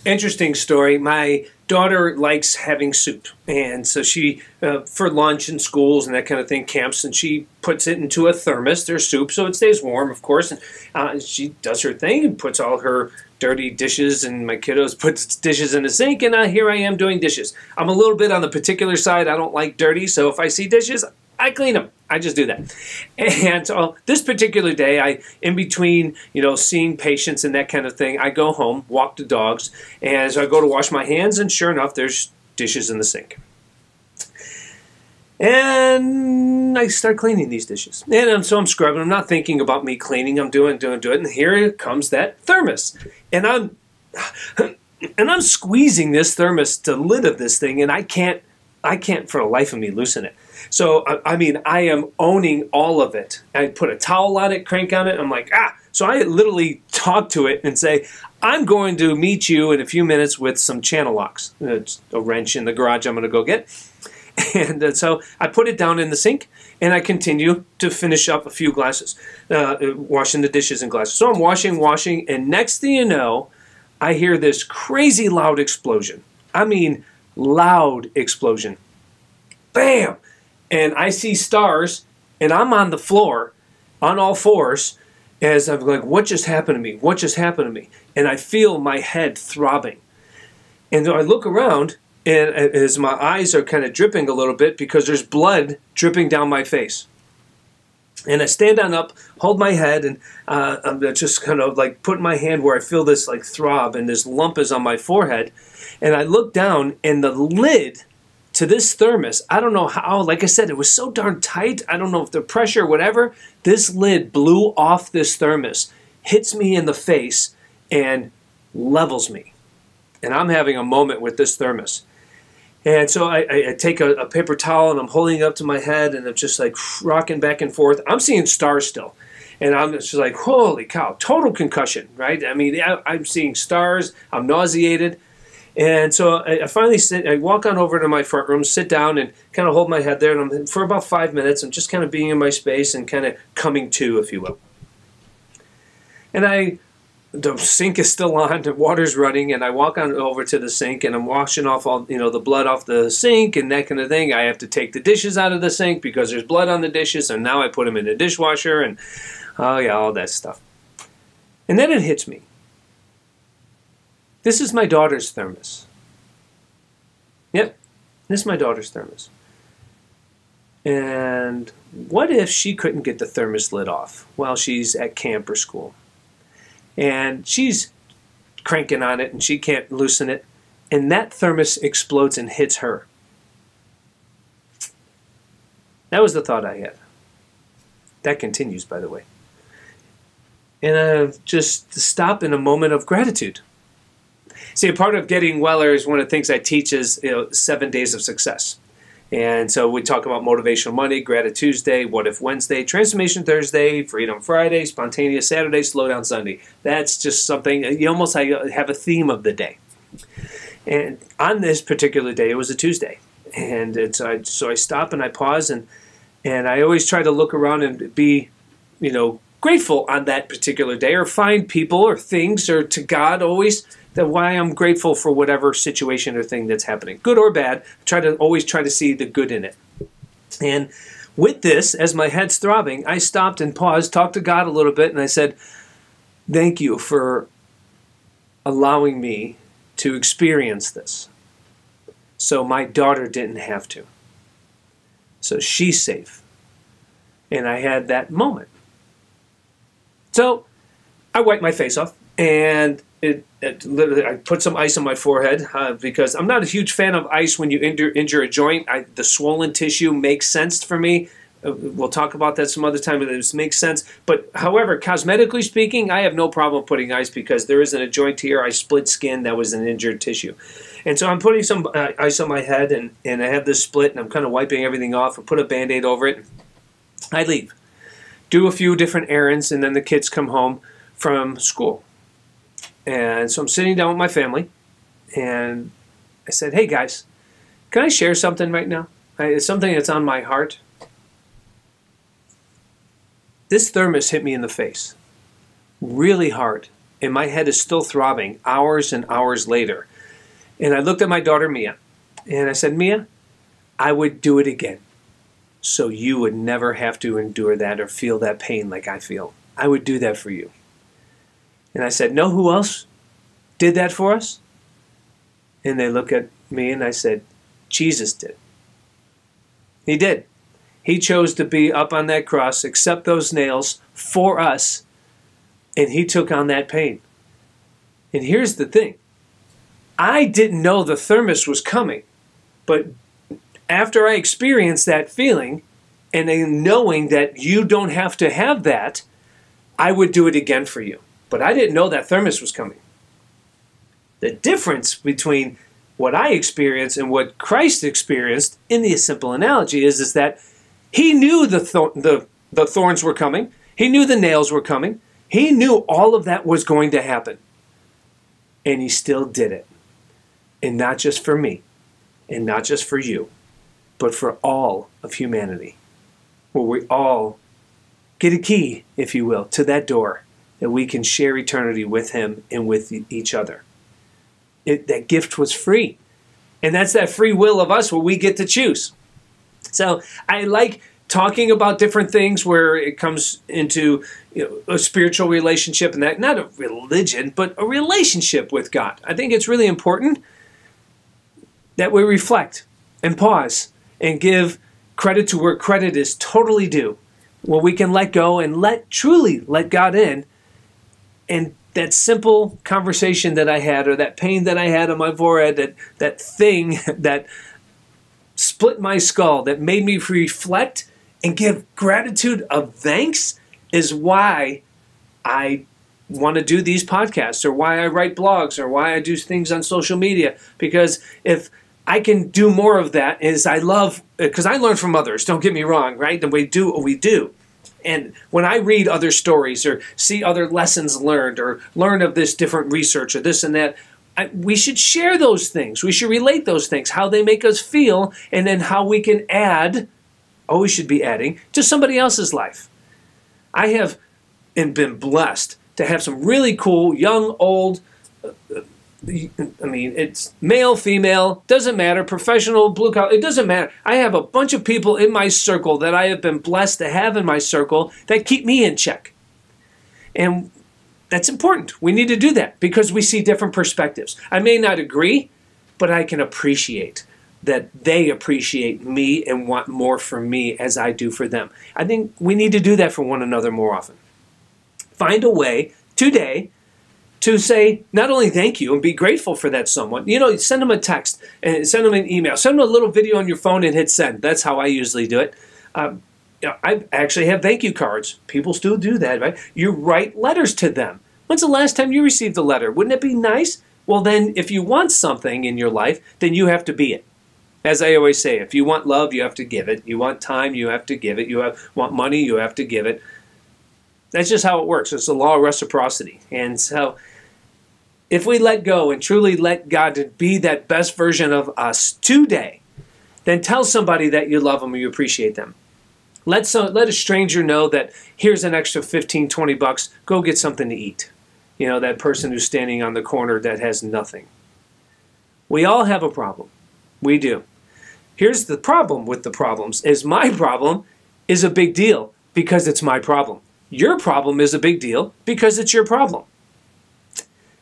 Interesting story. My daughter likes having soup, and so she, for lunch in schools and that kind of thing, camps, and she puts it into a thermos, their soup, so it stays warm, of course. And she does her thing and puts all her dirty dishes, and my kiddos puts dishes in the sink, and here I am doing dishes. I'm a little bit on the particular side. I don't like dirty, so if I see dishes, I clean them. I just do that. And so this particular day, in between, seeing patients and that kind of thing, I go home, walk the dogs, and so I go to wash my hands, and sure enough, there's dishes in the sink. And I start cleaning these dishes. And so I'm scrubbing. I'm not thinking about me cleaning. I'm doing it. And here comes that thermos. And I'm squeezing this thermos, the lid of this thing, and I can't for the life of me loosen it. So, I am owning all of it. I put a towel on it, crank on it, and I'm like, ah! So I literally talk to it and say, I'm going to meet you in a few minutes with some channel locks. It's a wrench in the garage I'm going to go get. And so I put it down in the sink, and I continue to finish up a few glasses, washing the dishes and glasses. So I'm washing, and next thing you know, I hear this crazy loud explosion. I mean, loud explosion. Bam! And I see stars, and I'm on the floor, on all fours, as I'm like, what just happened to me? What just happened to me? And I feel my head throbbing. And so I look around, and as my eyes are kind of dripping a little bit because there's blood dripping down my face. And I stand on up, hold my head, and I'm just kind of like putting my hand where I feel this like throb, and this lump is on my forehead. And I look down, and the lid to this thermos, I don't know how, like I said, it was so darn tight. I don't know if the pressure or whatever, this lid blew off this thermos, hits me in the face, and levels me. And I'm having a moment with this thermos. And so I take a paper towel, and I'm holding it up to my head, and I'm just like rocking back and forth. I'm seeing stars still. And I'm just like, holy cow, total concussion, right? I mean, I'm seeing stars. I'm nauseated. And so I finally I walk on over to my front room, sit down, and kind of hold my head there. And for about 5 minutes, I'm just kind of being in my space and kind of coming to, if you will. And the sink is still on, the water's running, and I walk on over to the sink, and I'm washing off all, the blood off the sink and that kind of thing. I have to take the dishes out of the sink because there's blood on the dishes, and now I put them in the dishwasher, and oh yeah, all that stuff. And then it hits me. This is my daughter's thermos. Yep, this is my daughter's thermos. And what if she couldn't get the thermos lid off while she's at camp or school? And she's cranking on it, and she can't loosen it, and that thermos explodes and hits her. That was the thought I had. That continues, by the way. And just stop in a moment of gratitude. See, a part of getting weller is one of the things I teach is 7 days of success. And so we talk about Motivational Monday, Gratitude Tuesday, What If Wednesday, Transformation Thursday, Freedom Friday, Spontaneous Saturday, Slow Down Sunday. That's just something, you almost have a theme of the day. And on this particular day, it was a Tuesday. And so I stop and I pause, and I always try to look around and be, grateful on that particular day, or find people or things, or to God always, that why I'm grateful for whatever situation or thing that's happening, good or bad. I always try to see the good in it. And with this, as my head's throbbing, I stopped and paused, talked to God a little bit, and I said, thank you for allowing me to experience this, so my daughter didn't have to. So she's safe. And I had that moment. So I wiped my face off, and literally, I put some ice on my forehead because I'm not a huge fan of ice when you injure a joint. The swollen tissue makes sense for me. We'll talk about that some other time, but it makes sense. But however, cosmetically speaking, I have no problem putting ice because there isn't a joint here. I split skin that was an injured tissue. And so I'm putting some ice on my head, and I have this split, and I'm kind of wiping everything off and put a Band-Aid over it. I leave, do a few different errands, and then the kids come home from school. And so I'm sitting down with my family, and I said, hey guys, can I share something right now? It's something that's on my heart. This thermos hit me in the face really hard. and my head is still throbbing hours and hours later. And I looked at my daughter, Mia, and I said, Mia, I would do it again so you would never have to endure that or feel that pain like I feel. I would do that for you. And I said, know who else did that for us? And they look at me and I said, Jesus did. He did. He chose to be up on that cross, accept those nails for us, and he took on that pain. And here's the thing. I didn't know the thermos was coming, but after I experienced that feeling and then knowing that you don't have to have that, I would do it again for you. But I didn't know that thermos was coming. The difference between what I experienced and what Christ experienced, in the simple analogy, is that he knew the thorns were coming. He knew the nails were coming. He knew all of that was going to happen. And he still did it. And not just for me, and not just for you, but for all of humanity, where we all get a key, if you will, to that door, that we can share eternity with him and with each other. That gift was free. And that's that free will of us where we get to choose. So I like talking about different things where it comes into a spiritual relationship, and that, not a religion, but a relationship with God. I think it's really important that we reflect and pause and give credit to where credit is totally due, where we can let go and truly let God in. And that simple conversation that I had, or that pain that I had on my forehead, that thing that split my skull, that made me reflect and give gratitude of thanks, is why I want to do these podcasts, or why I write blogs, or why I do things on social media. Because if I can do more of that, is I love, because I learn from others, don't get me wrong, right? And we do what we do. And when I read other stories or see other lessons learned or learn of this different research or this and that, we should share those things. We should relate those things, how they make us feel, and then how we can add, always should be adding, to somebody else's life. I have been blessed to have some really cool, young, old, I mean, it's male, female, doesn't matter, professional, blue collar, it doesn't matter. I have a bunch of people in my circle that I have been blessed to have in my circle that keep me in check. And that's important. We need to do that because we see different perspectives. I may not agree, but I can appreciate that they appreciate me and want more from me as I do for them. I think we need to do that for one another more often. Find a way today to say not only thank you and be grateful for that someone. Send them a text and send them an email. Send them a little video on your phone and hit send. That's how I usually do it. I actually have thank you cards. People still do that, right? You write letters to them. When's the last time you received a letter? Wouldn't it be nice? Well, then if you want something in your life, then you have to be it. As I always say, if you want love, you have to give it. You want time, you have to give it. You want money, you have to give it. That's just how it works. It's the law of reciprocity. And so if we let go and truly let God be that best version of us today, then tell somebody that you love them or you appreciate them. Let a stranger know that here's an extra 15, 20 bucks. Go get something to eat. That person who's standing on the corner that has nothing. We all have a problem. We do. Here's the problem with the problems, is my problem is a big deal because it's my problem. Your problem is a big deal because it's your problem.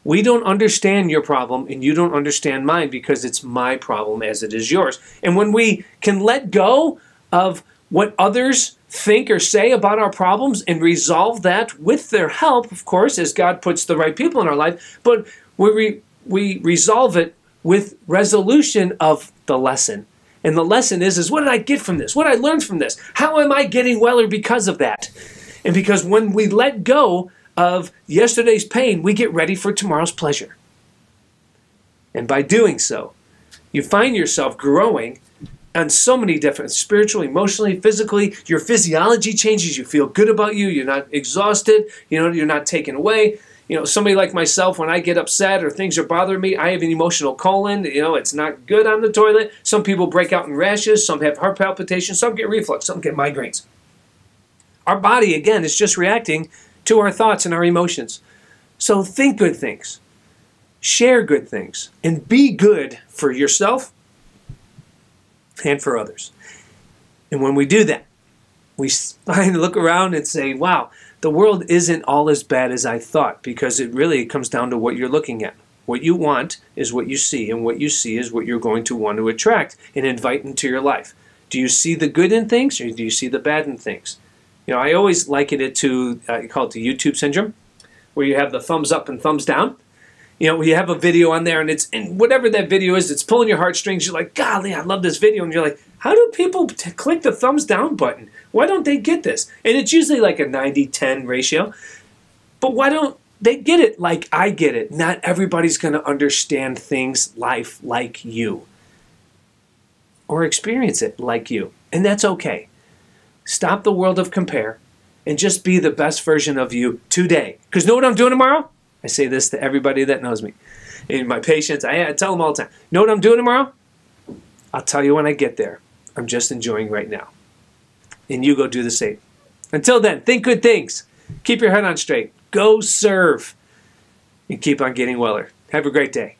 We don't understand your problem and you don't understand mine because it's my problem as it is yours. And when we can let go of what others think or say about our problems and resolve that with their help, of course, as God puts the right people in our life, but we resolve it with resolution of the lesson. And the lesson is what did I get from this? What did I learn from this? How am I getting weller because of that? And because when we let go of yesterday's pain, we get ready for tomorrow's pleasure. And by doing so, you find yourself growing on so many different, spiritually, emotionally, physically. Your physiology changes. You feel good about you. You're not exhausted. You're not taken away. Somebody like myself, when I get upset or things are bothering me, I have an emotional colon. It's not good on the toilet. Some people break out in rashes. Some have heart palpitations. Some get reflux. Some get migraines. Our body, again, is just reacting to our thoughts and our emotions. So think good things, share good things, and be good for yourself and for others. And when we do that, we finally look around and say, wow, the world isn't all as bad as I thought, because it really comes down to what you're looking at. What you want is what you see, and what you see is what you're going to want to attract and invite into your life. Do you see the good in things, or do you see the bad in things? You know, I always liken it to, you call it the YouTube syndrome, where you have the thumbs up and thumbs down. You know, you have a video on there, and whatever that video is, it's pulling your heartstrings. You're like, golly, I love this video. And you're like, how do people click the thumbs down button? Why don't they get this? And it's usually like a 90-10 ratio. But why don't they get it like I get it? Not everybody's going to understand things, life, like you, or experience it like you. And that's okay. Stop the world of compare and just be the best version of you today. Because know what I'm doing tomorrow? I say this to everybody that knows me. And my patients, I tell them all the time, know what I'm doing tomorrow? I'll tell you when I get there. I'm just enjoying right now. And you go do the same. Until then, think good things. Keep your head on straight. Go serve. And keep on getting weller. Have a great day.